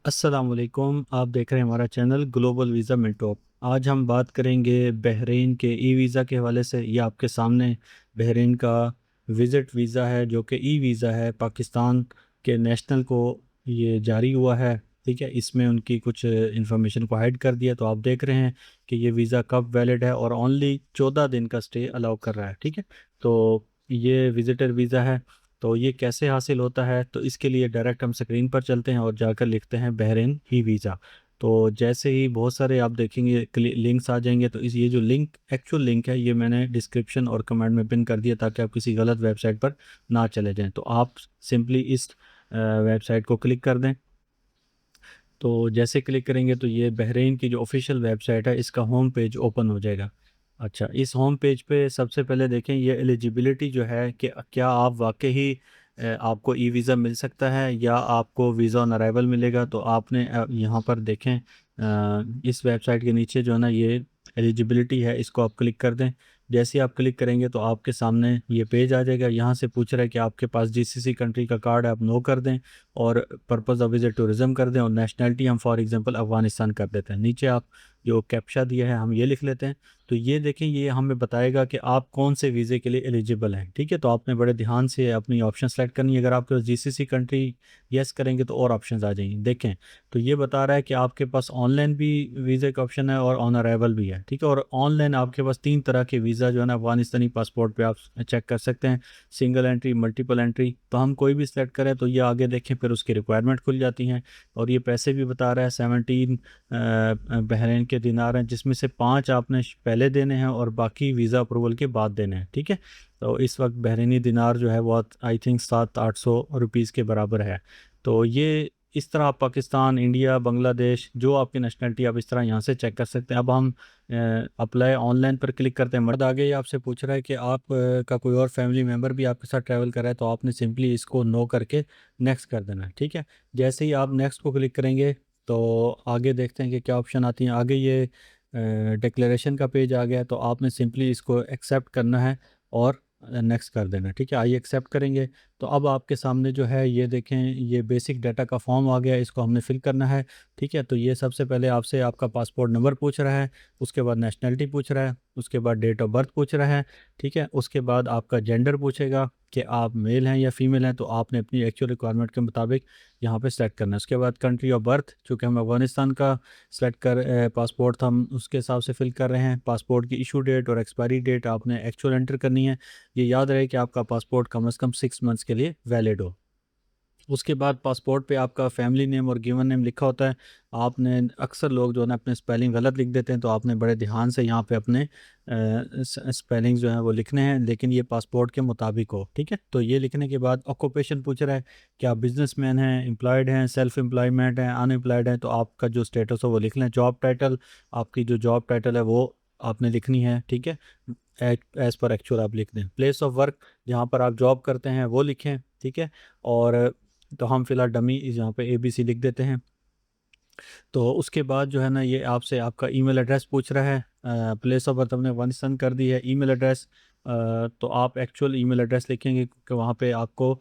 अस्सलाम वालेकुम। आप देख रहे हैं हमारा चैनल ग्लोबल वीज़ा मिनटॉप। आज हम बात करेंगे बहरीन के ई वीज़ा के हवाले से। ये आपके सामने बहरीन का विज़िट वीज़ा है जो कि ई वीज़ा है, पाकिस्तान के नेशनल को ये जारी हुआ है। ठीक है, इसमें उनकी कुछ इंफॉर्मेशन को हाइड कर दिया। तो आप देख रहे हैं कि ये वीज़ा कब वैलिड है और ओनली 14 दिन का स्टे अलाउ कर रहा है। ठीक है, तो ये विज़िटर वीज़ा है। तो ये कैसे हासिल होता है, तो इसके लिए डायरेक्ट हम स्क्रीन पर चलते हैं और जाकर लिखते हैं बहरीन ही वीज़ा। तो जैसे ही बहुत सारे आप देखेंगे लिंक्स आ जाएंगे। तो इस ये जो लिंक एक्चुअल लिंक है ये मैंने डिस्क्रिप्शन और कमेंट में पिन कर दिया ताकि आप किसी गलत वेबसाइट पर ना चले जाएं। तो आप सिंपली इस वेबसाइट को क्लिक कर दें। तो जैसे क्लिक करेंगे तो ये बहरीन की जो ऑफिशियल वेबसाइट है इसका होम पेज ओपन हो जाएगा। अच्छा, इस होम पेज पे सबसे पहले देखें ये एलिजिबिलिटी जो है कि क्या आप वाकई ही आपको ई वीज़ा मिल सकता है या आपको वीज़ा ऑन अराइवल मिलेगा। तो आपने यहाँ पर देखें इस वेबसाइट के नीचे जो है ना ये एलिजिबिलिटी है, इसको आप क्लिक कर दें। जैसे ही आप क्लिक करेंगे तो आपके सामने ये पेज आ जाएगा। यहाँ से पूछ रहा है कि आपके पास जीसीसी कंट्री का कार्ड है, आप नो कर दें और पर्पज़ ऑफ विजिट टूरिज्म कर दें और नेशनलिटी हम फॉर एग्जांपल अफगानिस्तान कर देते हैं। नीचे आप जो कैप्चा दिया है हम ये लिख लेते हैं। तो ये देखें, ये हमें बताएगा कि आप कौन से वीज़े के लिए एलिजिबल हैं। ठीक है, तो आपने बड़े ध्यान से अपनी ऑप्शन सेलेक्ट करनी है। अगर आपके पास जीसीसी कंट्री यस करेंगे तो और ऑप्शंस आ जाएंगे। देखें, तो ये बता रहा है कि आपके पास ऑनलाइन भी वीज़े का ऑप्शन है और ऑन अराइवल भी है। ठीक है, और ऑनलाइन आपके पास 3 तरह के वीज़ा जो है ना अफगानिस्तानी पासपोर्ट पे आप चेक कर सकते हैं, सिंगल एंट्री, मल्टीपल एंट्री। तो हम कोई भी सिलेक्ट करें तो ये आगे देखें फिर उसकी रिक्वायरमेंट खुल जाती हैं। और ये पैसे भी बता रहा है 17 बहरीन के दिनार हैं, जिसमें से 5 आपने पहले देने हैं और बाकी वीज़ा अप्रूवल के बाद देने हैं। ठीक है, तो इस वक्त बहरीनी दिनार जो है वो आई थिंक 700-800 रुपीज़ के बराबर है। तो ये इस तरह आप पाकिस्तान, इंडिया, बांग्लादेश जो आपकी नेशनलिटी आप इस तरह यहाँ से चेक कर सकते हैं। अब हम अप्लाई ऑनलाइन पर क्लिक करते हैं। मर्द आगे ही आपसे पूछ रहा है कि आप का कोई और फैमिली मेम्बर भी आपके साथ ट्रैवल कर रहा है, तो आपने सिंपली इसको नो करके नेक्स्ट कर देना है। ठीक है, जैसे ही आप नेक्स्ट को क्लिक करेंगे तो आगे देखते हैं कि क्या ऑप्शन आती हैं। आगे ये डिक्लेरेशन का पेज आ गया है, तो आपने सिंपली इसको एक्सेप्ट करना है और नेक्स्ट कर देना। ठीक है, आइए एक्सेप्ट करेंगे। तो अब आपके सामने जो है ये देखें, ये बेसिक डाटा का फॉर्म आ गया है, इसको हमने फिल करना है। ठीक है, तो ये सबसे पहले आपसे आपका पासपोर्ट नंबर पूछ रहा है, उसके बाद नेशनलिटी पूछ रहा है, उसके बाद डेट ऑफ बर्थ पूछ रहा है। ठीक है, उसके बाद आपका जेंडर पूछेगा कि आप मेल हैं या फीमेल हैं, तो आपने अपनी एक्चुअल रिक्वायरमेंट के मुताबिक यहाँ पे सेलेक्ट करना है। उसके बाद कंट्री ऑफ बर्थ, चूँकि हम अफगानिस्तान का सेलेक्ट कर पासपोर्ट था, हम उसके हिसाब से फिल कर रहे हैं। पासपोर्ट की इशू डेट और एक्सपायरी डेट आपने एक्चुअल एंटर करनी है। ये याद रहे कि आपका पासपोर्ट कम से कम 6 मंथ्स के लिए वैलिड हो। उसके बाद पासपोर्ट पे आपका फैमिली नेम और गिवन नेम लिखा होता है। आपने अक्सर लोग जो है ना अपने स्पेलिंग गलत लिख देते हैं, तो आपने बड़े ध्यान से यहाँ पे अपने स्पेलिंग जो है वो लिखने हैं, लेकिन ये पासपोर्ट के मुताबिक हो। ठीक है, तो ये लिखने के बाद ऑक्यूपेशन पूछ रहा है कि आप बिजनेसमैन हैं, एम्प्लॉयड हैं, सेल्फ एम्प्लॉयमेंट हैं, अनएम्प्लॉयड हैं। तो आपका जो स्टेटस हो वो लिख लें। जॉब टाइटल, आपकी जो जॉब टाइटल है वो आपने लिखनी है। ठीक है, एज पर एक्चुअल आप लिख दें। प्लेस ऑफ वर्क, जहाँ पर आप जॉब करते हैं वो लिखें। ठीक है, और तो हम फिलहाल डमी यहाँ पे ABC लिख देते हैं। तो उसके बाद जो है ना ये आपसे आपका ईमेल एड्रेस पूछ रहा है। प्लेस ऑफ बर्थ हमने अफगानिस्तान कर दी है। ईमेल एड्रेस, तो आप एक्चुअल ईमेल एड्रेस लिखेंगे क्योंकि वहाँ पे आपको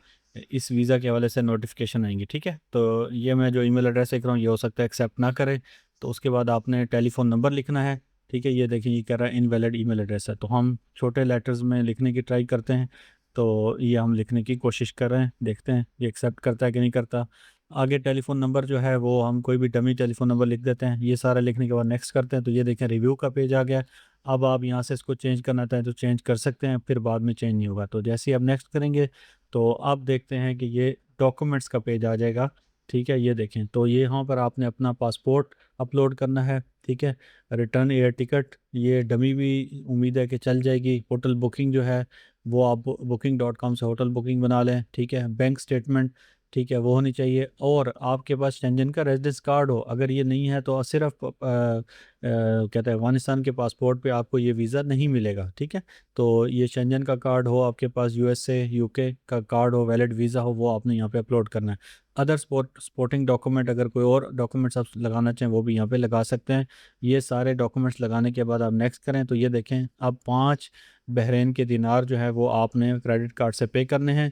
इस वीज़ा के हवाले से नोटिफिकेशन आएंगी। ठीक है, तो ये मैं जो ईमेल एड्रेस लिख रहा हूँ ये हो सकता है एक्सेप्ट ना करे। तो उसके बाद आपने टेलीफोन नंबर लिखना है। ठीक है, ये देखिए ये कह रहा है इनवैलिड ईमेल एड्रेस है, तो हम छोटे लेटर्स में लिखने की ट्राई करते हैं। तो ये हम लिखने की कोशिश कर रहे हैं, देखते हैं ये एक्सेप्ट करता है कि नहीं करता। आगे टेलीफोन नंबर जो है वो हम कोई भी डमी टेलीफोन नंबर लिख देते हैं। ये सारा लिखने के बाद नेक्स्ट करते हैं। तो ये देखें रिव्यू का पेज आ गया है। अब आप यहाँ से इसको चेंज करना चाहें तो चेंज कर सकते हैं, फिर बाद में चेंज नहीं होगा। तो जैसे ही आप नेक्स्ट करेंगे तो आप देखते हैं कि ये डॉक्यूमेंट्स का पेज आ जाएगा। ठीक है, ये देखें, तो ये यहाँ पर आपने अपना पासपोर्ट अपलोड करना है। ठीक है, रिटर्न एयर टिकट, ये डमी भी उम्मीद है कि चल जाएगी। होटल बुकिंग जो है वो आप booking.com से होटल बुकिंग बना लें। ठीक है, बैंक स्टेटमेंट, ठीक है, वो होनी चाहिए। और आपके पास शेंजन का रेजिडेंस कार्ड हो। अगर ये नहीं है तो सिर्फ कहते हैं अफगानिस्तान के पासपोर्ट पे आपको ये वीज़ा नहीं मिलेगा। ठीक है, तो ये शेंजन का कार्ड हो आपके पास, USA UK का कार्ड हो, वैलिड वीज़ा हो, वो आपने यहाँ पे अपलोड करना है। अदर स्पोर्टिंग डॉक्यूमेंट, अगर कोई और डॉक्यूमेंट्स आप लगाना चाहें वो भी यहाँ पे लगा सकते हैं। ये सारे डॉक्यूमेंट्स लगाने के बाद आप नेक्स्ट करें तो ये देखें अब 5 बहरीन के दिनार जो है वो आपने क्रेडिट कार्ड से पे करने हैं।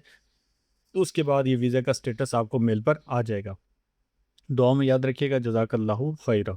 तो उसके बाद ये वीज़ा का स्टेटस आपको मेल पर आ जाएगा। दुआ में याद रखिएगा। जज़ाकल्लाहु खैरा।